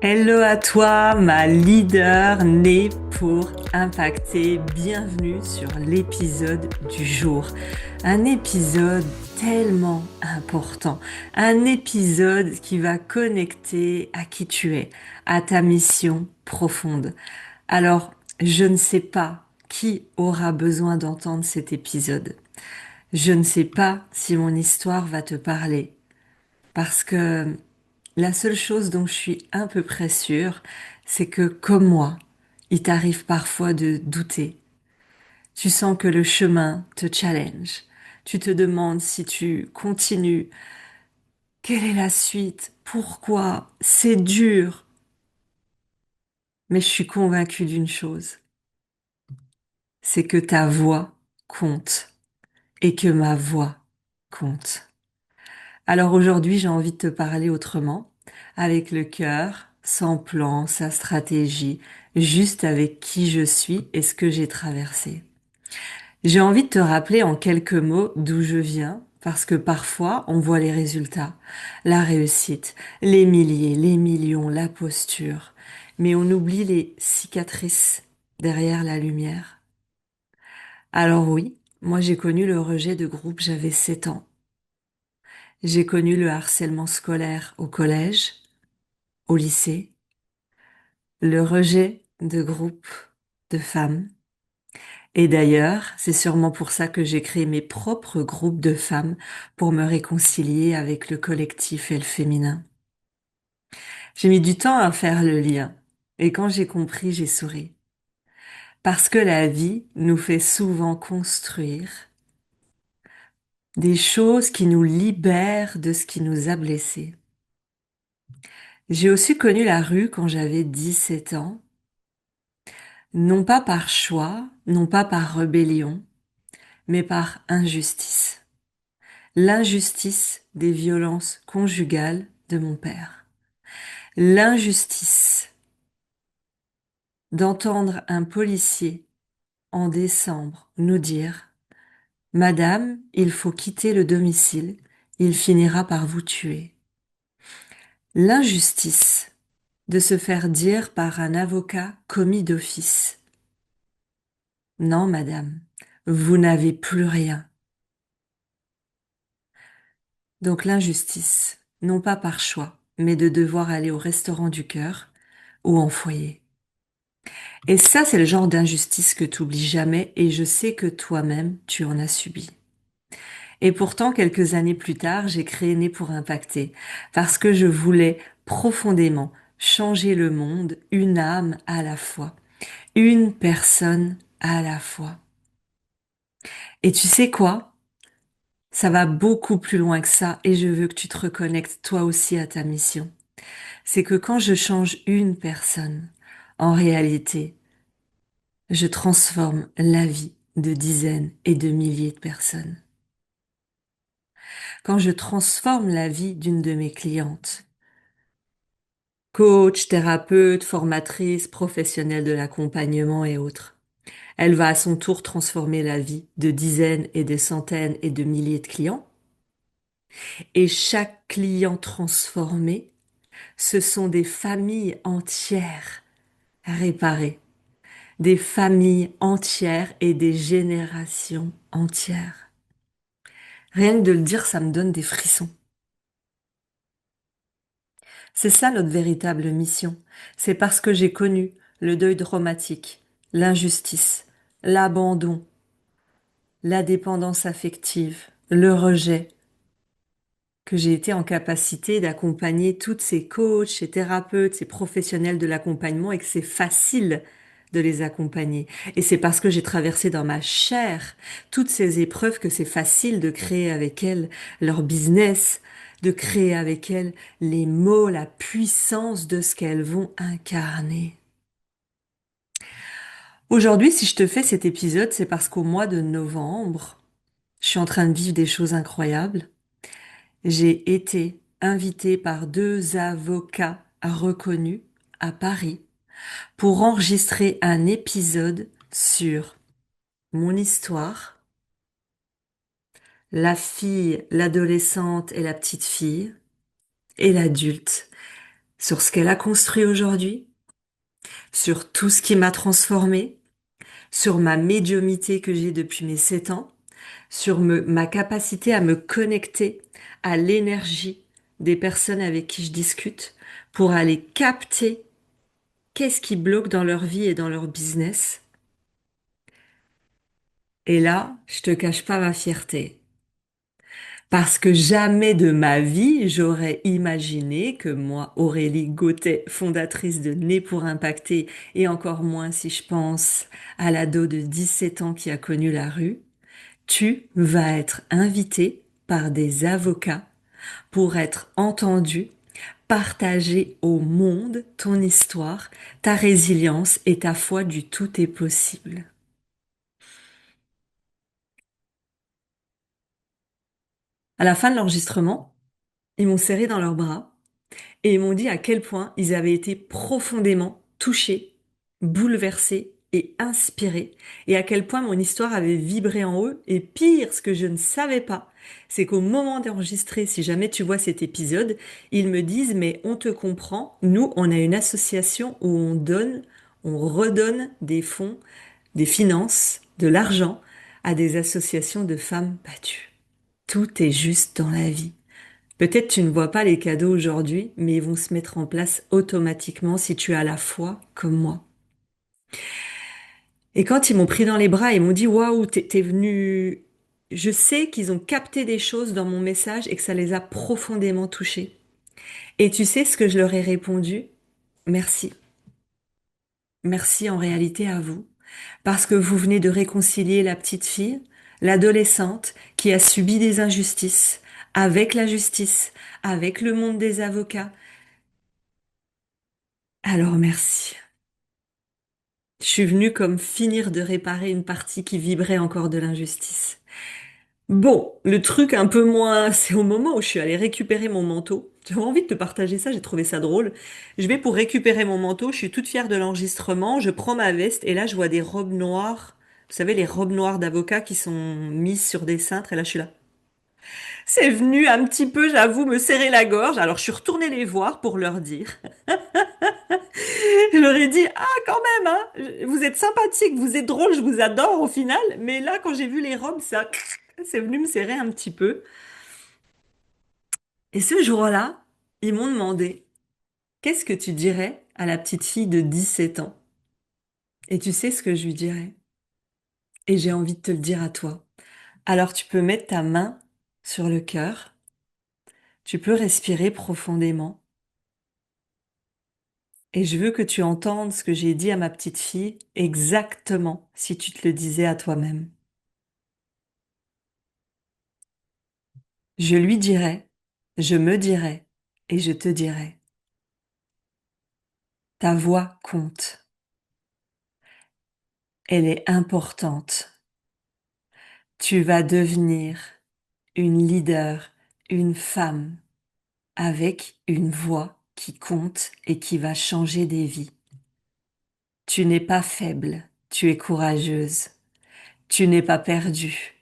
Hello à toi, ma leader née pour impacter. Bienvenue sur l'épisode du jour. Un épisode tellement important. Un épisode qui va connecter à qui tu es, à ta mission profonde. Alors, je ne sais pas qui aura besoin d'entendre cet épisode. Je ne sais pas si mon histoire va te parler. Parce que la seule chose dont je suis un peu près sûre, c'est que comme moi, il t'arrive parfois de douter. Tu sens que le chemin te challenge. Tu te demandes si tu continues. Quelle est la suite? Pourquoi? C'est dur. Mais je suis convaincue d'une chose, c'est que ta voix compte et que ma voix compte. Alors aujourd'hui, j'ai envie de te parler autrement, avec le cœur, sans plan, sa stratégie, juste avec qui je suis et ce que j'ai traversé. J'ai envie de te rappeler en quelques mots d'où je viens, parce que parfois on voit les résultats, la réussite, les milliers, les millions, la posture, mais on oublie les cicatrices derrière la lumière. Alors oui, moi j'ai connu le rejet de groupe, j'avais 7 ans. J'ai connu le harcèlement scolaire au collège, au lycée, le rejet de groupes de femmes. Et d'ailleurs, c'est sûrement pour ça que j'ai créé mes propres groupes de femmes pour me réconcilier avec le collectif et le féminin. J'ai mis du temps à faire le lien. Et quand j'ai compris, j'ai souri. Parce que la vie nous fait souvent construire des choses qui nous libèrent de ce qui nous a blessés. J'ai aussi connu la rue quand j'avais 17 ans, non pas par choix, non pas par rébellion, mais par injustice. L'injustice des violences conjugales de mon père. L'injustice d'entendre un policier en décembre nous dire: Madame, il faut quitter le domicile, il finira par vous tuer. L'injustice de se faire dire par un avocat commis d'office: Non, madame, vous n'avez plus rien. Donc l'injustice, non pas par choix, mais de devoir aller au restaurant du cœur ou en foyer. Et ça, c'est le genre d'injustice que tu oublies jamais et je sais que toi-même, tu en as subi. Et pourtant, quelques années plus tard, j'ai créé Né pour impacter parce que je voulais profondément changer le monde, une âme à la fois, une personne à la fois. Et tu sais quoi? Ça va beaucoup plus loin que ça et je veux que tu te reconnectes toi aussi à ta mission. C'est que quand je change une personne, en réalité, je transforme la vie de dizaines et de milliers de personnes. Quand je transforme la vie d'une de mes clientes, coach, thérapeute, formatrice, professionnelle de l'accompagnement et autres, elle va à son tour transformer la vie de dizaines et de centaines et de milliers de clients. Et chaque client transformé, ce sont des familles entières réparées, des familles entières et des générations entières. Rien que de le dire, ça me donne des frissons. C'est ça notre véritable mission. C'est parce que j'ai connu le deuil traumatique, l'injustice, l'abandon, la dépendance affective, le rejet, que j'ai été en capacité d'accompagner toutes ces coachs, ces thérapeutes, ces professionnels de l'accompagnement et que c'est facile de les accompagner. Et c'est parce que j'ai traversé dans ma chair toutes ces épreuves que c'est facile de créer avec elles leur business, de créer avec elles les mots, la puissance de ce qu'elles vont incarner. Aujourd'hui, si je te fais cet épisode, c'est parce qu'au mois de novembre, je suis en train de vivre des choses incroyables. J'ai été invitée par 2 avocats reconnus à Paris pour enregistrer un épisode sur mon histoire, la fille, l'adolescente et la petite fille, et l'adulte. sur ce qu'elle a construit aujourd'hui, sur tout ce qui m'a transformée, sur ma médiumnité que j'ai depuis mes 7 ans, sur ma capacité à me connecter à l'énergie des personnes avec qui je discute pour aller capter qu'est-ce qui bloque dans leur vie et dans leur business. Et là, je te cache pas ma fierté. Parce que jamais de ma vie, j'aurais imaginé que moi, Aurélie Gauthier, fondatrice de Né pour Impacter, et encore moins si je pense à l'ado de 17 ans qui a connu la rue, tu vas être invitée par des avocats pour être entendu, partager au monde ton histoire, ta résilience et ta foi du tout est possible. À la fin de l'enregistrement, ils m'ont serré dans leurs bras et ils m'ont dit à quel point ils avaient été profondément touchés, bouleversés et inspirés, et à quel point mon histoire avait vibré en eux. Et pire, ce que je ne savais pas, c'est qu'au moment d'enregistrer, si jamais tu vois cet épisode, ils me disent, mais on te comprend, nous, on a une association où on donne, on redonne des fonds, des finances, de l'argent à des associations de femmes battues. Tout est juste dans la vie. Peut-être tu ne vois pas les cadeaux aujourd'hui, mais ils vont se mettre en place automatiquement si tu as la foi comme moi. Et quand ils m'ont pris dans les bras et m'ont dit, waouh, t'es venu, je sais qu'ils ont capté des choses dans mon message et que ça les a profondément touchés. Et tu sais ce que je leur ai répondu? Merci. Merci en réalité à vous. Parce que vous venez de réconcilier la petite fille, l'adolescente qui a subi des injustices avec la justice, avec le monde des avocats. Alors merci. Je suis venue comme finir de réparer une partie qui vibrait encore de l'injustice. Bon, le truc un peu moins, c'est au moment où je suis allée récupérer mon manteau. J'avais envie de te partager ça, j'ai trouvé ça drôle. Je vais pour récupérer mon manteau, je suis toute fière de l'enregistrement, je prends ma veste et là je vois des robes noires. Vous savez, les robes noires d'avocats qui sont mises sur des cintres et là je suis là. C'est venu un petit peu, j'avoue, me serrer la gorge. Alors je suis retournée les voir pour leur dire. Je leur ai dit, ah, quand même, hein, vous êtes sympathique, vous êtes drôle, je vous adore au final. Mais là, quand j'ai vu les robes, ça, c'est venu me serrer un petit peu. Et ce jour-là, ils m'ont demandé, qu'est-ce que tu dirais à la petite fille de 17 ans? Et tu sais ce que je lui dirais? Et j'ai envie de te le dire à toi. Alors tu peux mettre ta main sur le cœur, tu peux respirer profondément. Et je veux que tu entendes ce que j'ai dit à ma petite fille exactement si tu te le disais à toi-même. Je lui dirai, je me dirai et je te dirai. Ta voix compte. Elle est importante. Tu vas devenir une leader, une femme avec une voix qui compte et qui va changer des vies. Tu n'es pas faible, tu es courageuse. Tu n'es pas perdue.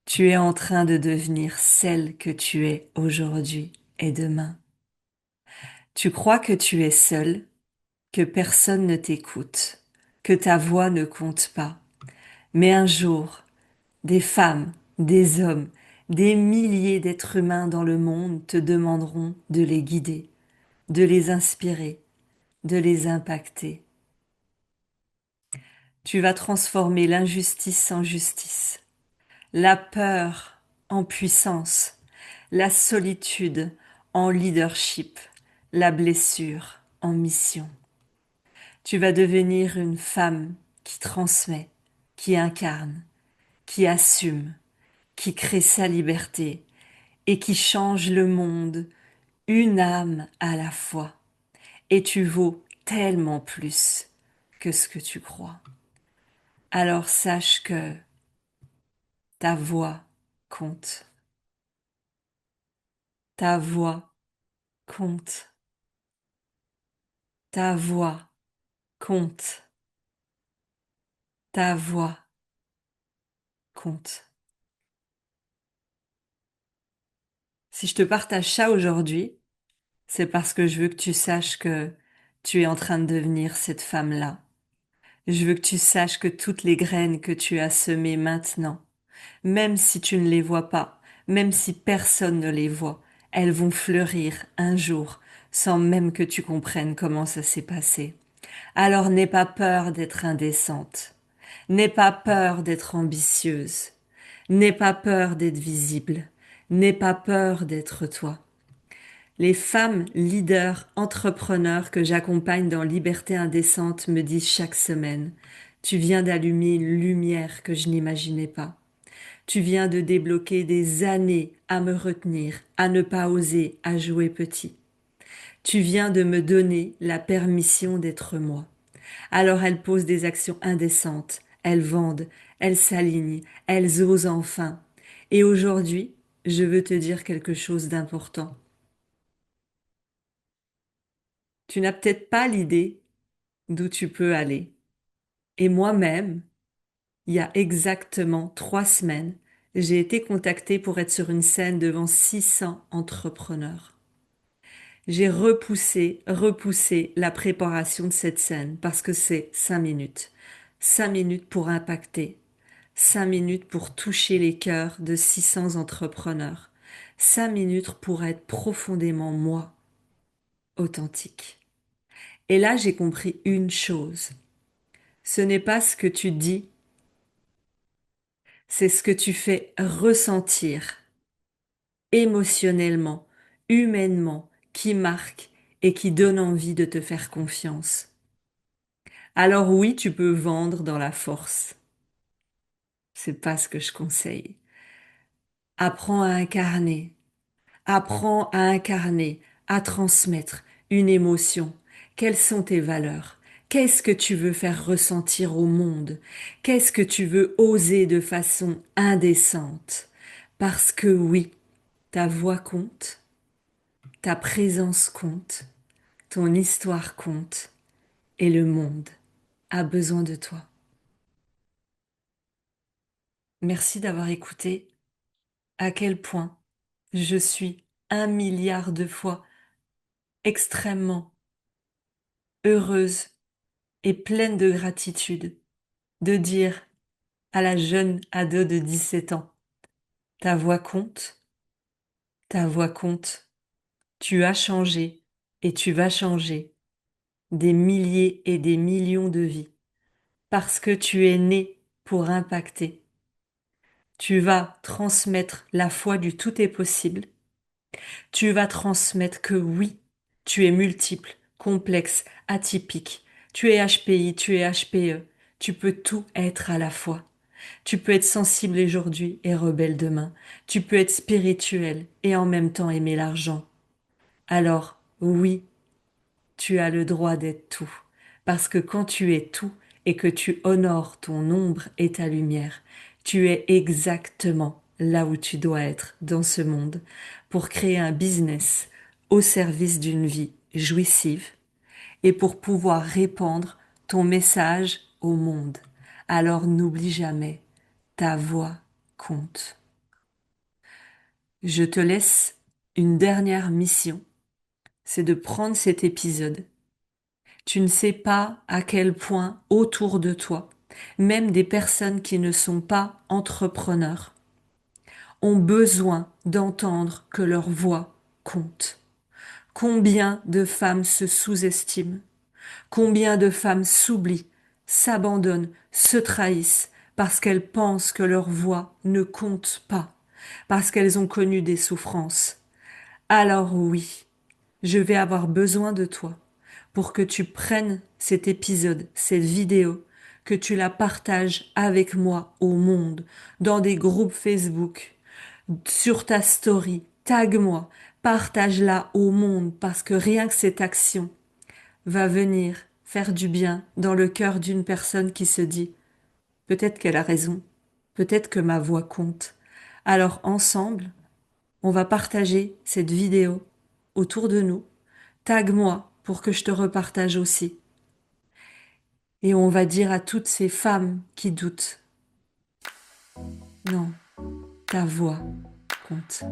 Tu es en train de devenir celle que tu es aujourd'hui et demain. Tu crois que tu es seule, que personne ne t'écoute, que ta voix ne compte pas. Mais un jour, des femmes, des hommes, des milliers d'êtres humains dans le monde te demanderont de les guider, de les inspirer, de les impacter. Tu vas transformer l'injustice en justice, la peur en puissance, la solitude en leadership, la blessure en mission. Tu vas devenir une femme qui transmet, qui incarne, qui assume, qui crée sa liberté et qui change le monde une âme à la fois. Et tu vaux tellement plus que ce que tu crois. Alors sache que ta voix compte. Ta voix compte. Ta voix compte. Ta voix compte. Si je te partage ça aujourd'hui, C'est parce que je veux que tu saches que tu es en train de devenir cette femme-là. Je veux que tu saches que toutes les graines que tu as semées maintenant, même si tu ne les vois pas, même si personne ne les voit, elles vont fleurir un jour sans même que tu comprennes comment ça s'est passé. Alors n'aie pas peur d'être indécente. N'aie pas peur d'être ambitieuse. N'aie pas peur d'être visible. N'aie pas peur d'être toi. Les femmes leaders, entrepreneurs que j'accompagne dans Liberté Indécente me disent chaque semaine, tu viens d'allumer une lumière que je n'imaginais pas. Tu viens de débloquer des années à me retenir, à ne pas oser, à jouer petit. Tu viens de me donner la permission d'être moi. Alors elles posent des actions indécentes, elles vendent, elles s'alignent, elles osent enfin. Et aujourd'hui, je veux te dire quelque chose d'important. Tu n'as peut-être pas l'idée d'où tu peux aller. Et moi-même, il y a exactement 3 semaines, j'ai été contactée pour être sur une scène devant 600 entrepreneurs. J'ai repoussé la préparation de cette scène parce que c'est 5 minutes. 5 minutes pour impacter. 5 minutes pour toucher les cœurs de 600 entrepreneurs. 5 minutes pour être profondément moi, authentique. Et là, j'ai compris une chose. Ce n'est pas ce que tu dis, c'est ce que tu fais ressentir émotionnellement, humainement, qui marque et qui donne envie de te faire confiance. Alors oui, tu peux vendre dans la force. C'est pas ce que je conseille. Apprends à incarner. Apprends à incarner, à transmettre une émotion. Quelles sont tes valeurs? Qu'est-ce que tu veux faire ressentir au monde? Qu'est-ce que tu veux oser de façon indécente? Parce que oui, ta voix compte, ta présence compte, ton histoire compte et le monde a besoin de toi. Merci d'avoir écouté à quel point je suis 1 milliard de fois extrêmement heureuse et pleine de gratitude de dire à la jeune ado de 17 ans, ta voix compte, ta voix compte, tu as changé et tu vas changer des milliers et des millions de vies parce que tu es né pour impacter. Tu vas transmettre la foi du tout est possible. Tu vas transmettre que oui, tu es multiple, complexe, atypique. Tu es HPI, tu es HPE. Tu peux tout être à la fois. Tu peux être sensible aujourd'hui et rebelle demain. Tu peux être spirituel et en même temps aimer l'argent. Alors, oui, tu as le droit d'être tout. Parce que quand tu es tout et que tu honores ton ombre et ta lumière, tu es exactement là où tu dois être dans ce monde pour créer un business au service d'une vie jouissive et pour pouvoir répandre ton message au monde. Alors n'oublie jamais, ta voix compte. Je te laisse une dernière mission, c'est de prendre cet épisode. Tu ne sais pas à quel point autour de toi, même des personnes qui ne sont pas entrepreneurs, ont besoin d'entendre que leur voix compte. Combien de femmes se sous-estiment? Combien de femmes s'oublient, s'abandonnent, se trahissent parce qu'elles pensent que leur voix ne compte pas, parce qu'elles ont connu des souffrances. Alors oui, je vais avoir besoin de toi pour que tu prennes cet épisode, cette vidéo, que tu la partages avec moi au monde, dans des groupes Facebook, sur ta story, tag-moi, partage-la au monde parce que rien que cette action va venir faire du bien dans le cœur d'une personne qui se dit peut-être qu'elle a raison, peut-être que ma voix compte. Alors ensemble, on va partager cette vidéo autour de nous. Tag-moi pour que je te repartage aussi. Et on va dire à toutes ces femmes qui doutent, non, ta voix compte.